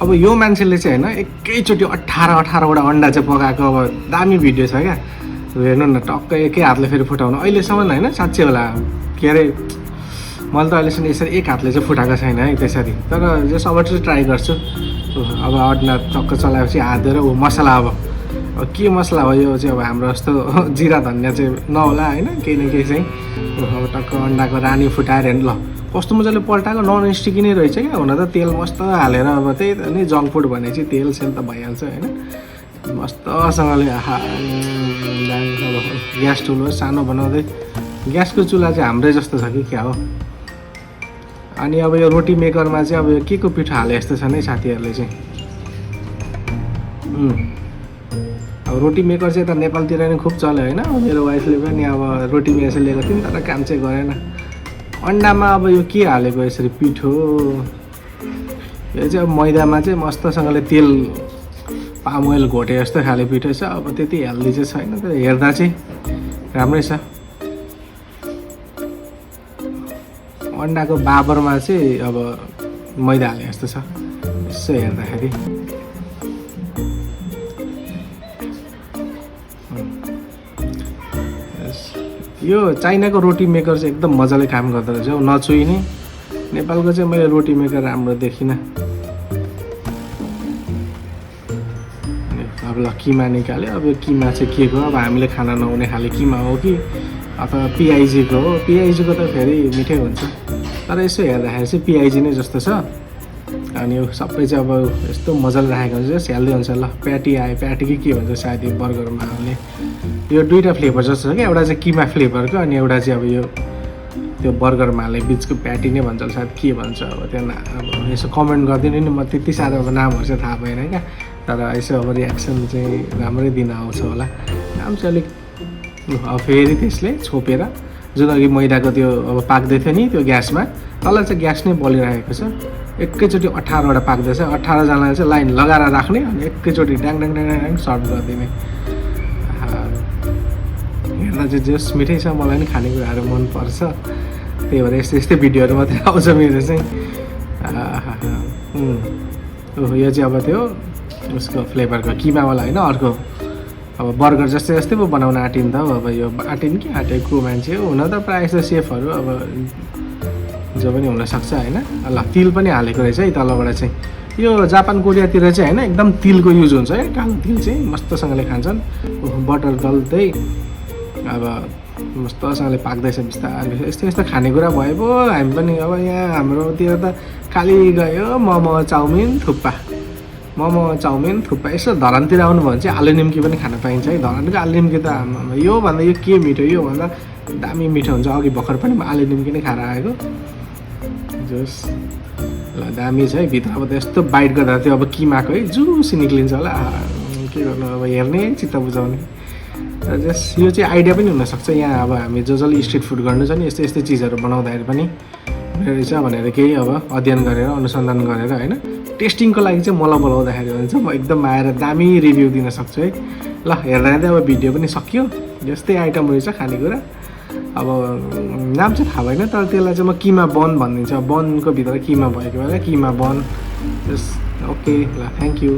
अब यो मान्छेले चाहिँ होइन एकैचोटि 18-18वटा अन्डा चाहिँ पकाएको अब दामी भिडियो छ क्या हेर्नु न टक्कै एकै हातले फेरि फुटाउनु अहिलेसम्म होइन साँच्चै होला के अरे मैले त अहिलेसम्म यसरी एक हातले चाहिँ फुटाएको छैन है त्यसरी तर जस अब चाहिँ ट्राई गर्छु अब अन्डा टक्क चलाएपछि हालेर मसला अब के मसला हो यो चाहिँ अब हाम्रो जस्तो जिरा धनियाँ चाहिँ नहोला होइन केही न केही चाहिँ अब टक्क अन्डाको रानी फुटाएर हेर्नु ल कस्तो मजाले पल्टाएको नन स्टिकी नै रहेछ क्या हुन त तेल मस्त हालेर अब त्यही त नि जङ्क फुड भनेपछि तेल सेल त भइहाल्छ होइन मस्तसँगले अब ग्यास ठुलो सानो बनाउँदै ग्यासको चुल्हा चाहिँ हाम्रै जस्तो छ कि क्या हो अनि अब यो रोटी मेकरमा चाहिँ अब यो के को पिठो हाले जस्तो छ नि साथीहरूले चाहिँ अब रोटी मेकर चाहिँ त नेपालतिर नि खुब चल्यो होइन मेरो वाइफले पनि अब रोटी मेकर लिएको थियो तर काम चाहिँ गरेन अन्डामा अब यो के हालेको यसरी पिठो यो चाहिँ अब मैदामा चाहिँ मस्तसँगले तेल पाम ओइल घोटे जस्तो खाले पिठो छ अब त्यति हेल्दी चाहिँ छैन तर हेर्दा चाहिँ राम्रै छ अन्डाको बाबरमा चाहिँ अब मैदा हाले जस्तो छ यसो हेर्दाखेरि यो चाइनाको रोटी मेकर चाहिँ एकदम मजाले काम गर्दो रहेछ हौ नचुइने नेपालको चाहिँ मैले रोटी मेकर राम्रो देखिनँ अब ल किमा निकाल्यो अब यो किमा चाहिँ के को अब हामीले खाना नहुने खाले किमा हो कि अथवा पिआइजीको हो पिआइजीको त फेरि मिठै हुन्छ तर यसो हेर्दाखेरि चाहिँ पिआइजी नै जस्तो छ अनि यो सबै चाहिँ अब यस्तो मजाले राखेको हुन्छ स्याल्दै हुन्छ ल प्याटी आयो प्याटी के भन्छ सायद यो बर्गरमा हाल्ने यो दुईवटा फ्लेभर जस्तो छ क्या एउटा चाहिँ किमा फ्लेभरको अनि एउटा चाहिँ अब यो त्यो बर्गरमा हाल्ने बिचको प्याटी नै भन्छ सायद के भन्छ अब त्यहाँ अब यसो कमेन्ट गरिदिनु नि म त्यति साह्रो अब नामहरू चाहिँ थाहा भएन क्या तर यसो अब रियाक्सन चाहिँ राम्रै दिन आउँछ होला नाम चाहिँ अलिक अब फेरि त्यसले छोपेर जुन अघि मैदाको त्यो अब पाक्दै थियो नि त्यो ग्यासमा तल चाहिँ ग्यास नै बलिरहेको छ एकैचोटि 18वटा पाक्दैछ 18जनाले चाहिँ लाइन लगाएर राख्ने अनि एकैचोटि ड्याङ ड्याङ ड्याङ ड्याङ सर्भ गरिदिने हेर्दा चाहिँ जस मिठै छ मलाई नि खानेकुराहरू मनपर्छ त्यही भएर यस्तै यस्तै भिडियोहरू मात्रै आउँछ मेरो चाहिँ यो चाहिँ अब त्यो उसको फ्लेभरको किमावाला होइन अर्को अब बर्गर जस्तै जस्तै पो बनाउन आँटिन्छ हौ अब यो आँटिन कि आँटेको मान्छे हो हुन त प्रायः जस्तो सेफहरू अब जो पनि हुनसक्छ होइन ल तिल पनि हालेको रहेछ है तलबाट चाहिँ यो जापान कोरियातिर चाहिँ होइन एकदम तिलको युज हुन्छ है कालो तिल चाहिँ मस्तसँगले खान्छन् बटर दल्दै अब मस्तसँगले पाक्दैछ बिस्तारै यस्तो यस्तो खानेकुरा भए पो हामी पनि अब यहाँ हाम्रोतिर त खालि गयो मोमो चाउमिन थुक्पा यसो धरानतिर आउनु भयो भने चाहिँ आलु निम्की पनि खान पाइन्छ है धरानको आलु निम्की त योभन्दा यो के मिठो योभन्दा दामी मिठो हुन्छ अघि भर्खर पनि आलु निम्की नै खाएर आएको जोस ल दामी छ है भित्र अब त यस्तो बाइट गर्दा त्यो अब किमाको है जुसी निक्लिन्छ होला के गर्नु अब हेर्ने चित्त बुझाउने जस यो चाहिँ आइडिया पनि हुनसक्छ यहाँ अब हामी जसले स्ट्रिट फुड गर्नु छ नि यस्तो यस्तो चिजहरू बनाउँदाखेरि पनि रहेछ भनेर केही अब अध्ययन गरेर अनुसन्धान गरेर होइन टेस्टिङको लागि चाहिँ मलाई बोलाउँदाखेरि हुन्छ म एकदम आएर दामी रिभ्यू दिन सक्छु है ल हेर्दा हेर्दै अब भिडियो पनि सक्यो जस्तै आइटम रहेछ खानेकुरा अब नाम चाहिँ थाहा भएन तर त्यसलाई चाहिँ म किमा बन भनिदिन्छु बनको भित्र किमा भएको भएर किमा बन जस ओके ल थ्याङ्क यू